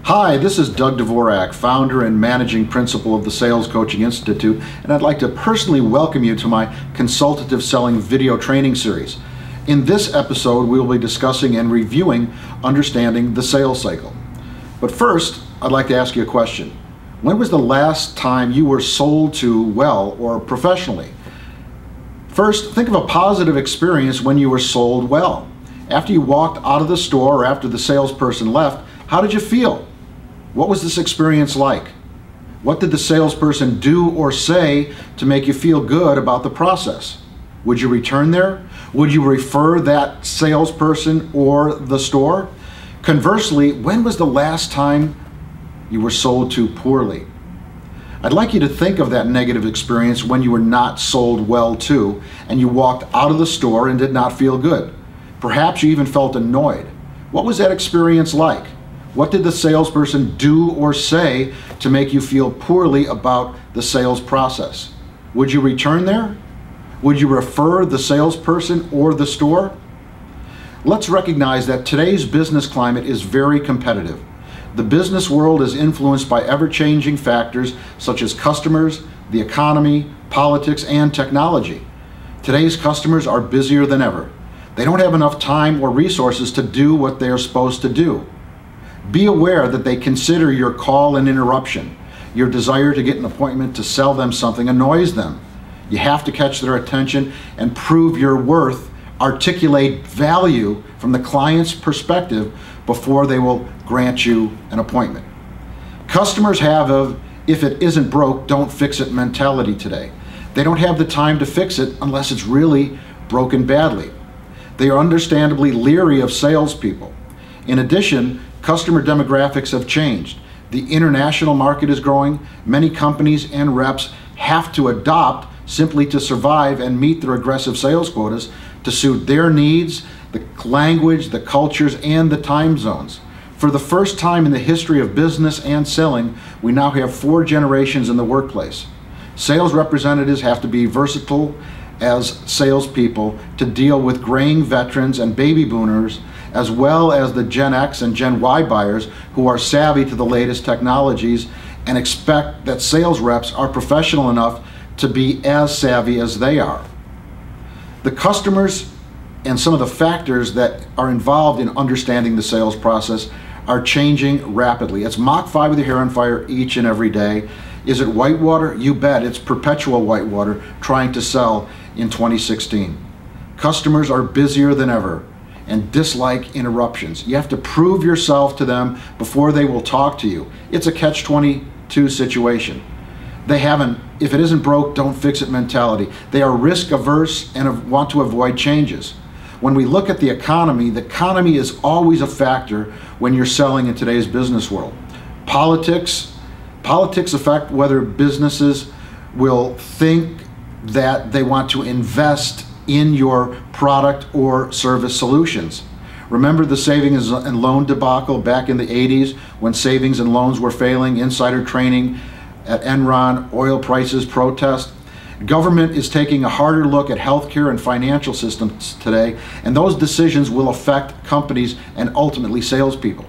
Hi, this is Doug Dvorak, founder and managing principal of the Sales Coaching Institute, and I'd like to personally welcome you to my consultative selling video training series. In this episode, we will be discussing and reviewing understanding the sales cycle. But first, I'd like to ask you a question. When was the last time you were sold to well or professionally? First, think of a positive experience when you were sold well. After you walked out of the store or after the salesperson left, how did you feel? What was this experience like? What did the salesperson do or say to make you feel good about the process? Would you return there? Would you refer that salesperson or the store? Conversely, when was the last time you were sold to poorly? I'd like you to think of that negative experience when you were not sold well to and you walked out of the store and did not feel good. Perhaps you even felt annoyed. What was that experience like? What did the salesperson do or say to make you feel poorly about the sales process? Would you return there? Would you refer the salesperson or the store? Let's recognize that today's business climate is very competitive. The business world is influenced by ever-changing factors such as customers, the economy, politics, and technology. Today's customers are busier than ever. They don't have enough time or resources to do what they are supposed to do. Be aware that they consider your call an interruption. Your desire to get an appointment to sell them something annoys them. You have to catch their attention and prove your worth, articulate value from the client's perspective before they will grant you an appointment. Customers have a "if it isn't broke, don't fix it" mentality today. They don't have the time to fix it unless it's really broken badly. They are understandably leery of salespeople. In addition, customer demographics have changed. The international market is growing. Many companies and reps have to adopt simply to survive and meet their aggressive sales quotas to suit their needs, the language, the cultures, and the time zones. For the first time in the history of business and selling, we now have 4 generations in the workplace. Sales representatives have to be versatile as salespeople to deal with graying veterans and baby boomers, as well as the Gen X and Gen Y buyers who are savvy to the latest technologies and expect that sales reps are professional enough to be as savvy as they are. The customers and some of the factors that are involved in understanding the sales process are changing rapidly. It's Mach 5 with your hair on fire each and every day. Is it whitewater? You bet. It's perpetual whitewater trying to sell in 2016. Customers are busier than ever and dislike interruptions. You have to prove yourself to them before they will talk to you. It's a catch-22 situation. They have an "if it isn't broke, don't fix it" mentality. They are risk averse and want to avoid changes. When we look at the economy is always a factor when you're selling in today's business world. Politics affect whether businesses will think that they want to invest in your product or service solutions. Remember the savings and loan debacle back in the 80s when savings and loans were failing, insider trading at Enron, oil prices, protest? Government is taking a harder look at healthcare and financial systems today, and those decisions will affect companies and ultimately salespeople.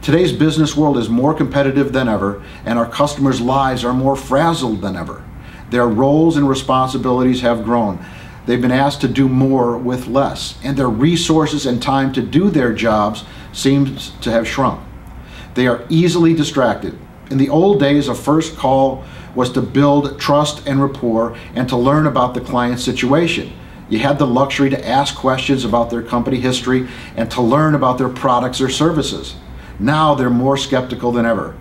Today's business world is more competitive than ever, and our customers' lives are more frazzled than ever. Their roles and responsibilities have grown. They've been asked to do more with less, and their resources and time to do their jobs seems to have shrunk. They are easily distracted. In the old days, a first call was to build trust and rapport and to learn about the client's situation. You had the luxury to ask questions about their company history and to learn about their products or services. Now they're more skeptical than ever.